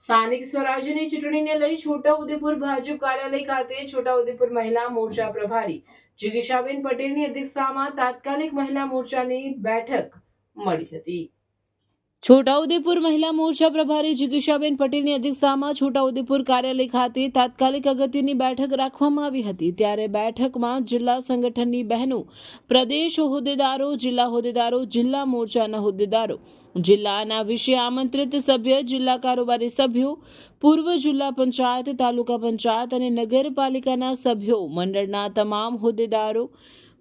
સ્થાનિક સ્વરાજ્યની ચૂંટણીને લઈ છોટાઉદેપુર ભાજપ કાર્યાલય ખાતે છોટાઉદેપુર મહિલા મોરચા પ્રભારી જિગીશાબેન પટેલની અધ્યક્ષતામાં તાત્કાલિક મહિલા મોરચાની બેઠક મળી હતી। છોટાઉદેપુર મહિલા મોરચા પ્રભારી જિગીશાબેન પટેલની અધ્યક્ષતામાં છોટાઉદેપુર કાર્યાલય ખાતે તાત્કાલિક અગત્યની બેઠક રાખવામાં આવી હતી। ત્યારે બેઠકમાં જિલ્લા સંગઠનની બહેનો, પ્રદેશ હોદ્દેદારો, જિલ્લા મોરચાના હોદ્દેદારો, જિલ્લાના વિશે આમંત્રિત સભ્ય, જિલ્લા કારોબારી સભ્યો, પૂર્વ જિલ્લા પંચાયત, તાલુકા પંચાયત અને નગરપાલિકાના સભ્યો, મંડળના તમામ હોદ્દેદારો,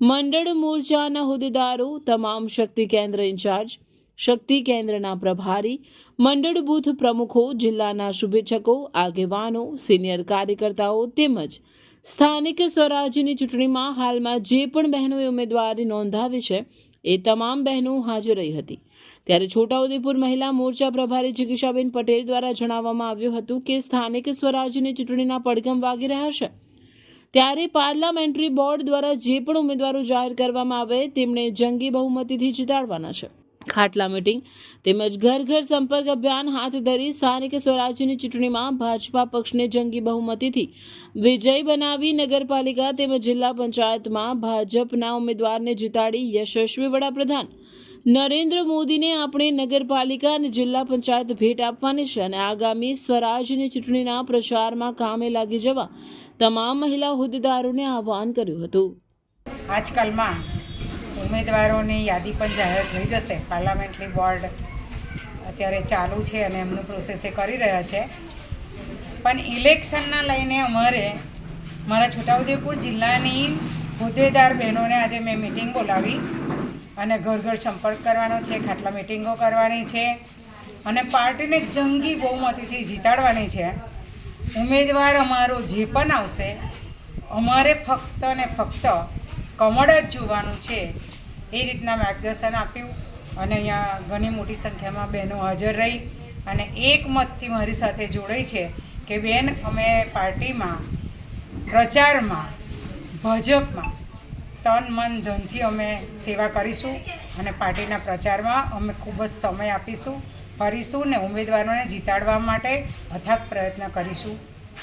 મંડળ મોરચાના હોદ્દેદારો, તમામ શક્તિ કેન્દ્ર ઇન્ચાર્જ, શક્તિ કેન્દ્રના પ્રભારી, મંડળ બૂથ પ્રમુખો, જિલ્લાના શુભેચ્છકો, આગેવાનો, સિનિયર કાર્યકર્તાઓ તેમજ સ્થાનિક સ્વરાજ્યની ચૂંટણીમાં હાલમાં જે પણ બહેનોએ ઉમેદવારી નોંધાવી છે એ તમામ બહેનો હાજર રહી હતી। ત્યારે છોટાઉદેપુર મહિલા મોરચા પ્રભારી જિગીશાબેન પટેલ દ્વારા જણાવવામાં આવ્યું હતું કે સ્થાનિક સ્વરાજ્યની ચૂંટણીના પડઘમ વાગી રહ્યા છે, ત્યારે પાર્લામેન્ટરી બોર્ડ દ્વારા જે પણ ઉમેદવારો જાહેર કરવામાં આવે તેમણે જંગી બહુમતીથી જીતાડવાના છે। ખાટલા મીટિંગ તેમજ ઘર ઘર સંપર્ક અભિયાન હાથ ધરી સ્થાનિક સ્વરાજ્યની ચૂંટણીમાં ભાજપા પક્ષને જંગી બહુમતીથી વિજય બનાવી નગરપાલિકા તેમજ જિલ્લા પંચાયતમાં ભાજપના ઉમેદવારને જીતાડી યશસ્વી વડાપ્રધાન નરેન્દ્ર મોદીને આપણે નગરપાલિકા અને જિલ્લા પંચાયત ભેટ આપવાની છે અને આગામી સ્વરાજ્યની ચૂંટણીના પ્રચારમાં કામે લાગી જવા તમામ મહિલા હોદ્દેદારોને આહવાન કર્યું હતું। આજકાલમાં ઉમેદવારોની યાદી પણ જાહેર થઈ જશે। પાર્લામેન્ટરી બોર્ડ અત્યારે ચાલુ છે અને એમનું પ્રોસેસ એ કરી રહ્યા છે, પણ ઇલેક્શનના લઈને મારા છોટાઉદેપુર જિલ્લાની હોદ્દેદાર બહેનોને આજે મેં મિટિંગ બોલાવી અને ઘર ઘર સંપર્ક કરવાનો છે, ખાટલા મિટિંગો કરવાની છે અને પાર્ટીને જંગી બહુમતીથી જીતાડવાની છે। ઉમેદવાર અમારો જે પણ આવશે અમારે ફક્ત ને ફક્ત કમળ જ જોવાનું છે, એ રીતના માર્ગદર્શન આપ્યું અને અહીંયા ઘણી મોટી સંખ્યામાં બહેનો હાજર રહી અને એકમતથી મારી સાથે જોડાઈ છે કે બેન અમે પાર્ટીમાં, પ્રચારમાં, ભાજપમાં તન મન ધનથી અમે સેવા કરીશું અને પાર્ટીના પ્રચારમાં અમે ખૂબ જ સમય આપીશું, ફરીશું ને ઉમેદવારોને જીતાડવા માટે અથાગ પ્રયત્ન કરીશું।